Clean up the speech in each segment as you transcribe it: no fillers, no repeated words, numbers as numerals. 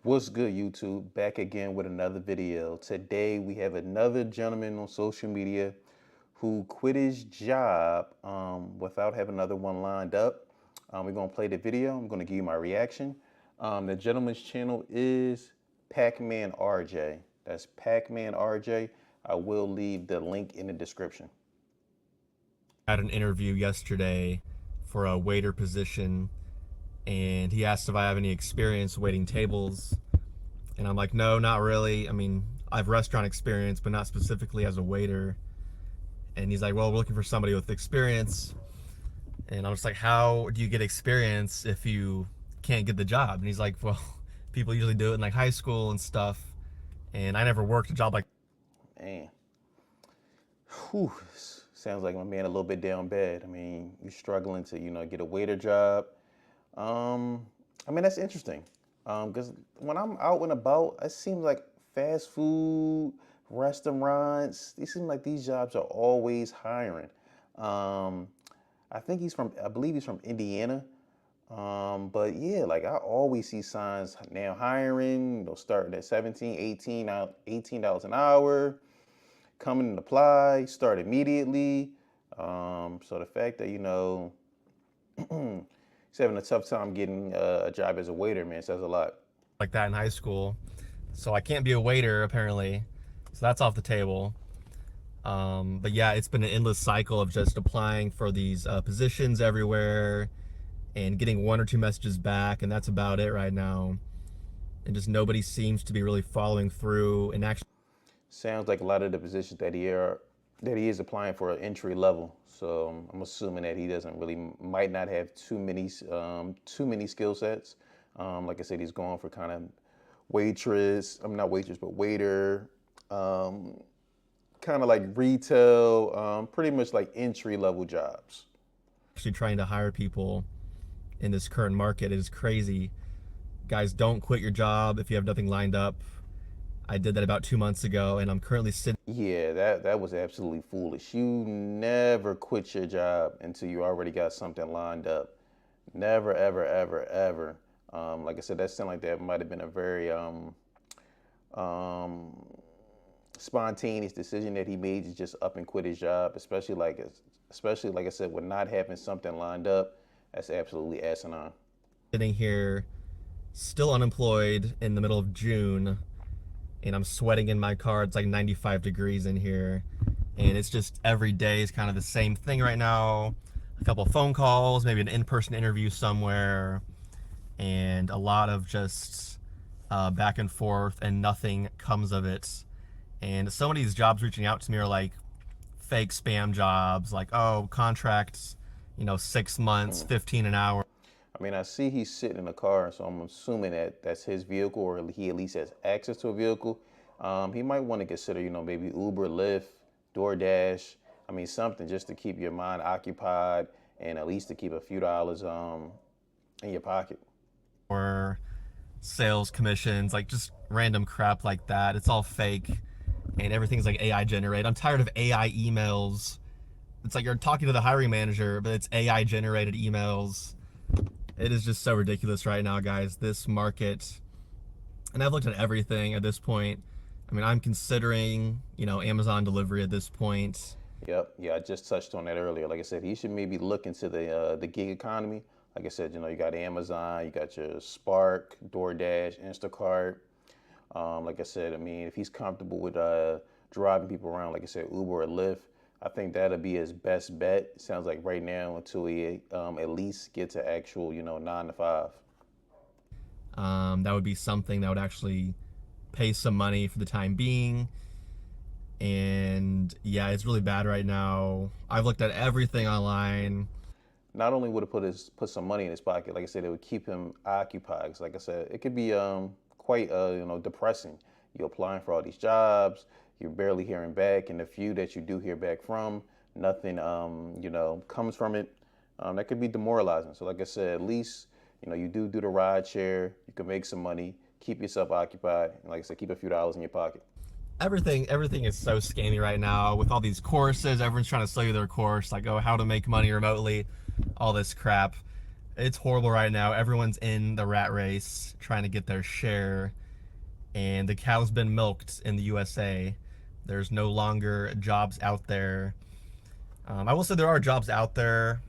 What's good, YouTube? Back again with another video. Today we have another gentleman on social media who quit his job without having another one lined up. We're gonna play the video. I'm gonna give you my reaction. The gentleman's channel is Pac-Man RJ. That's Pac-Man RJ. I will leave the link in the description. Had an interview yesterday for a waiter position, and he asked if I have any experience waiting tables, and I'm like, no, not really. I mean, I have restaurant experience, but not specifically as a waiter. And he's like, well, we're looking for somebody with experience. And I'm just like, how do you get experience if you can't get the job? And he's like, well, people usually do it in like high school and stuff, and I never worked a job like. Man, whew, sounds like my man a little bit down bad. I mean, you're struggling to, get a waiter job. I mean, that's interesting. Because when I'm out and about, it seems like fast food, restaurants, it seems like these jobs are always hiring. I think I believe he's from Indiana. But yeah, like I always see signs now hiring, starting at 17, 18, $18 an hour, come in and apply, start immediately. So the fact that, he's having a tough time getting a job as a waiter, man, says a lot. Like that in high school, so I can't be a waiter apparently, so that's off the table. But yeah, it's been an endless cycle of just applying for these positions everywhere and getting one or two messages back, and that's about it right now. And just nobody seems to be really following through and actually. Sounds like a lot of the positions that he is applying for are entry level. So I'm assuming that he might not have too many skill sets. Like I said, he's going for kind of not waitress, but waiter, kind of like retail, pretty much like entry level jobs. Actually trying to hire people in this current market is crazy. Guys, don't quit your job if you have nothing lined up. I did that about 2 months ago, and I'm currently sitting. Yeah, that was absolutely foolish. You never quit your job until you already got something lined up. Never, ever, ever, ever. Like I said, that sounded like that might have been a very spontaneous decision that he made to just up and quit his job, especially like I said, with not having something lined up. That's absolutely asinine. Sitting here, still unemployed in the middle of June, and I'm sweating in my car. It's like 95 degrees in here, and it's just every day is kind of the same thing right now. A couple of phone calls, maybe an in-person interview somewhere, and a lot of just back and forth, and nothing comes of it. And some of these jobs reaching out to me are like fake spam jobs, like, oh, contracts, 6 months, 15 an hour. I mean, I see he's sitting in a car, so I'm assuming that that's his vehicle, or he at least has access to a vehicle. He might want to consider, maybe Uber, Lyft, DoorDash. I mean, something just to keep your mind occupied and at least to keep a few dollars in your pocket. Or sales commissions, like just random crap like that. It's all fake, and everything's like AI generated. I'm tired of AI emails. It's like you're talking to the hiring manager, but it's AI generated emails. It is just so ridiculous right now, guys, this market. And I've looked at everything at this point. I mean, I'm considering, Amazon delivery at this point. Yep. Yeah, I just touched on that earlier. Like I said, he should maybe look into the gig economy. Like I said, you got Amazon, you got your Spark, DoorDash, Instacart. Like I said, I mean, if he's comfortable with driving people around, like I said, Uber or Lyft, I think that'll be his best bet. It sounds like right now until he at least gets an actual, 9 to 5. That would be something that would actually pay some money for the time being. And yeah, it's really bad right now. I've looked at everything online. Not only would it put some money in his pocket, like I said, it would keep him occupied. 'Cause like I said, it could be quite depressing. You're applying for all these jobs, you're barely hearing back, and the few that you do hear back from, nothing comes from it. That could be demoralizing. So like I said, at least you do the ride share, you can make some money, keep yourself occupied, and like I said, keep a few dollars in your pocket. Everything is so scammy right now with all these courses. Everyone's trying to sell you their course, like, oh, how to make money remotely, all this crap. It's horrible right now. Everyone's in the rat race trying to get their share, and the cow's been milked in the USA. There's no longer jobs out there. I will say there are jobs out there,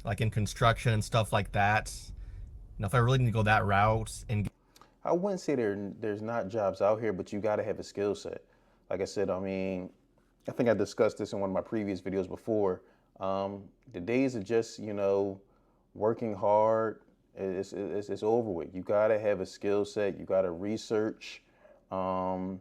like in construction and stuff like that. Now, if I really need to go that route and I wouldn't say there's not jobs out here, but you got to have a skill set. Like I said, I mean, I think I discussed this in one of my previous videos before. The days of just working hard, it's over with. You got to have a skill set. You got to research, um,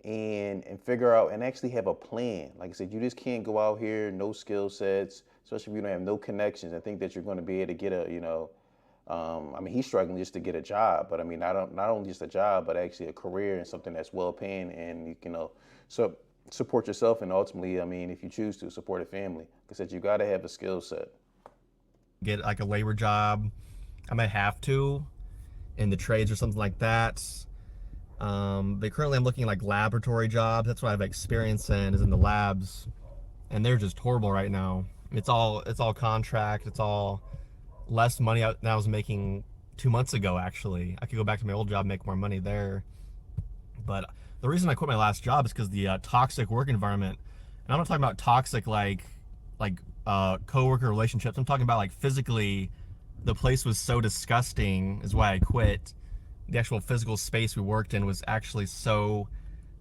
and figure out and actually have a plan. Like I said, you just can't go out here no skill sets, especially if you don't have no connections, and think that you're going to be able to get I mean, he's struggling just to get a job, but I mean, not only just a job, but actually a career and something that's well paying, and so support yourself, and ultimately, I mean, if you choose to support a family, like I said, you got to have a skill set. get like a labor job, I might have to in the trades or something like that. But currently I'm looking at like laboratory jobs. That's what I have experience in, is in the labs, and they're just horrible right now. It's all contract. It's all less money than I was making 2 months ago. Actually, I could go back to my old job, make more money there. But the reason I quit my last job is because the toxic work environment. And I'm not talking about toxic like coworker relationships. I'm talking about like physically, the place was so disgusting. Is why I quit. The actual physical space we worked in was actually so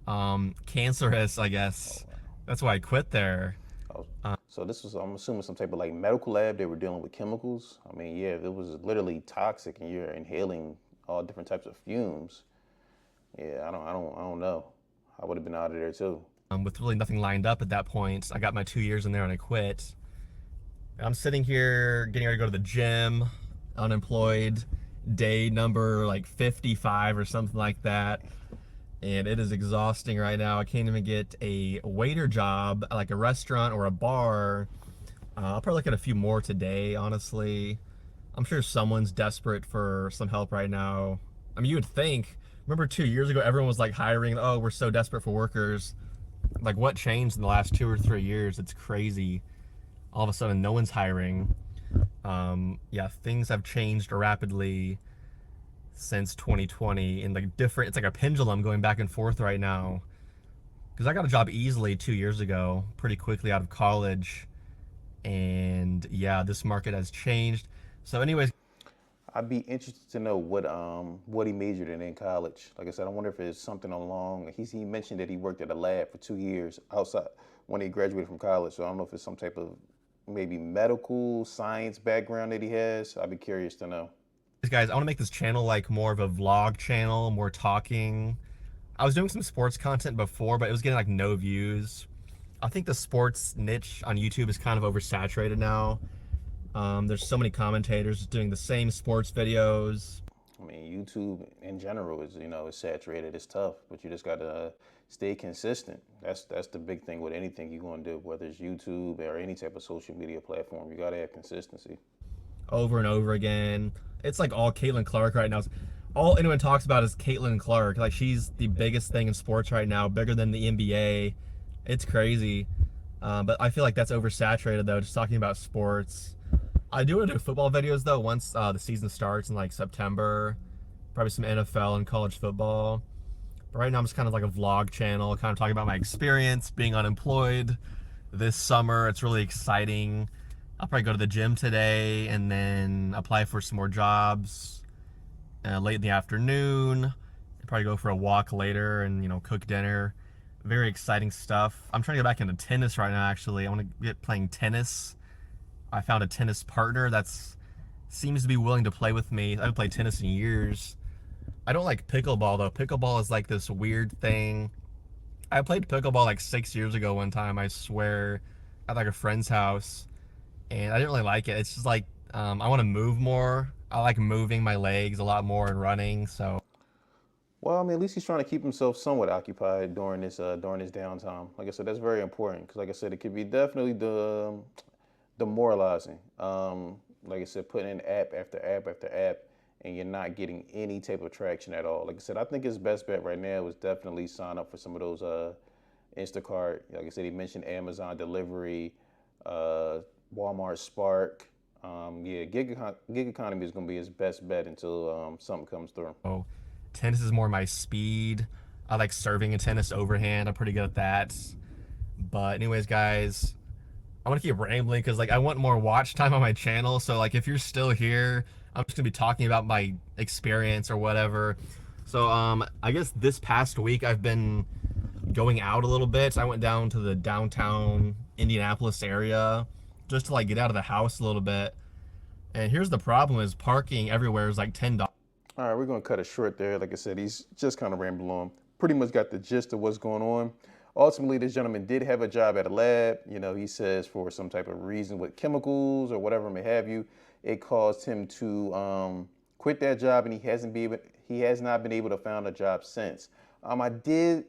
cancerous, I guess. That's why I quit there. Oh, so this was, I'm assuming, some type of like medical lab. They were dealing with chemicals. I mean, yeah, it was literally toxic, and you're inhaling all different types of fumes. Yeah, I don't know. I would have been out of there too. With really nothing lined up at that point. I got my 2 years in there and I quit. I'm sitting here getting ready to go to the gym, unemployed, day number like 55 or something like that. And it is exhausting right now. I can't even get a waiter job at like a restaurant or a bar. I'll probably look at a few more today, honestly. I'm sure someone's desperate for some help right now. I mean, you would think. Remember 2 years ago, everyone was like hiring, oh, we're so desperate for workers. Like, what changed in the last 2 or 3 years? It's crazy. All of a sudden, no one's hiring. Yeah, things have changed rapidly since 2020 in like different, it's like a pendulum going back and forth right now. Because I got a job easily 2 years ago, pretty quickly out of college. And yeah, this market has changed. So, anyways, I'd be interested to know what he majored in college. Like I said, I wonder if it's something along. He mentioned that he worked at a lab for 2 years outside when he graduated from college. So I don't know if it's some type of maybe medical science background that he has. I'd be curious to know. guys, I want to make this channel like more of a vlog channel, more talking. I was doing some sports content before, but it was getting like no views. I think the sports niche on YouTube is kind of oversaturated now. There's so many commentators doing the same sports videos. I mean, YouTube in general is saturated. It's tough, but you just gotta stay consistent. That's the big thing with anything you're gonna do, whether it's YouTube or any type of social media platform. You gotta have consistency. Over and over again. It's like all Caitlin Clark right now. All anyone talks about is Caitlin Clark. Like, she's the biggest thing in sports right now, bigger than the NBA. It's crazy. But I feel like that's oversaturated though, just talking about sports. I do want to do football videos though once the season starts in like September. Probably some NFL and college football. But right now I'm just kind of like a vlog channel, kind of talking about my experience being unemployed this summer. It's really exciting. I'll probably go to the gym today and then apply for some more jobs late in the afternoon. Probably go for a walk later and cook dinner. Very exciting stuff. I'm trying to get back into tennis right now. Actually, I want to get playing tennis. I found a tennis partner that's seems to be willing to play with me. I haven't played tennis in years. I don't like pickleball though. Pickleball is like this weird thing. I played pickleball like 6 years ago one time, I swear, at like a friend's house, and I didn't really like it. It's just like I want to move more. I like moving my legs a lot more and running. So Well, I mean, at least he's trying to keep himself somewhat occupied during this downtime. Like I said, that's very important because, like I said, it could be definitely demoralizing. Like I said, putting in app after app after app, and you're not getting any type of traction at all. Like I said, I think his best bet right now is definitely sign up for some of those Instacart. Like I said, he mentioned Amazon delivery, uh, Walmart Spark. Yeah, gig economy is going to be his best bet until something comes through. Oh, tennis is more my speed. I like serving a tennis overhand. I'm pretty good at that. But anyways, guys, I want to keep rambling because like I want more watch time on my channel. So like if you're still here, I'm just gonna be talking about my experience or whatever. So I guess this past week I've been going out a little bit. I went down to the downtown Indianapolis area just to like get out of the house a little bit. And here's the problem: is parking everywhere is like $10. All right, we're going to cut it short there. Like I said, he's just kind of rambling on. Pretty much got the gist of what's going on. Ultimately, this gentleman did have a job at a lab. You know, he says for some type of reason with chemicals or whatever may have you, it caused him to quit that job, and he has not been able to find a job since. I did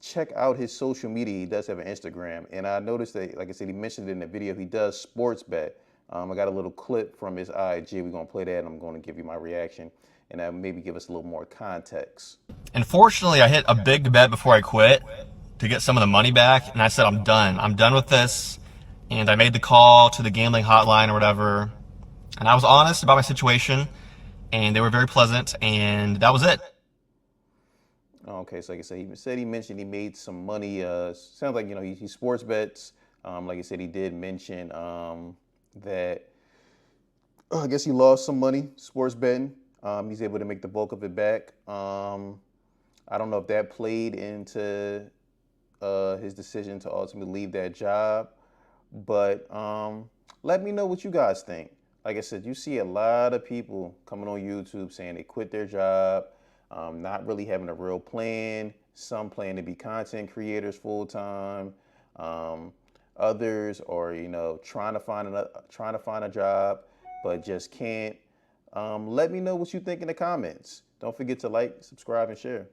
check out his social media. He does have an Instagram, and I noticed that, like I said, he mentioned it in the video. He does sports bet. I got a little clip from his IG. We're gonna play that, and I'm gonna give you my reaction, and that maybe give us a little more context. And fortunately, I hit a big bet before I quit to get some of the money back. And I said, I'm done. I'm done with this. And I made the call to the gambling hotline or whatever. And I was honest about my situation. And they were very pleasant. And that was it. Okay, so like I said, he mentioned he made some money. Sounds like he sports bets. Like I said, he did mention that I guess he lost some money sports betting. He's able to make the bulk of it back. I don't know if that played into his decision to ultimately leave that job, but let me know what you guys think. Like I said, you see a lot of people coming on YouTube saying they quit their job, not really having a real plan. Some plan to be content creators full time. Others are, trying to find a job, but just can't. Let me know what you think in the comments. Don't forget to like, subscribe, and share.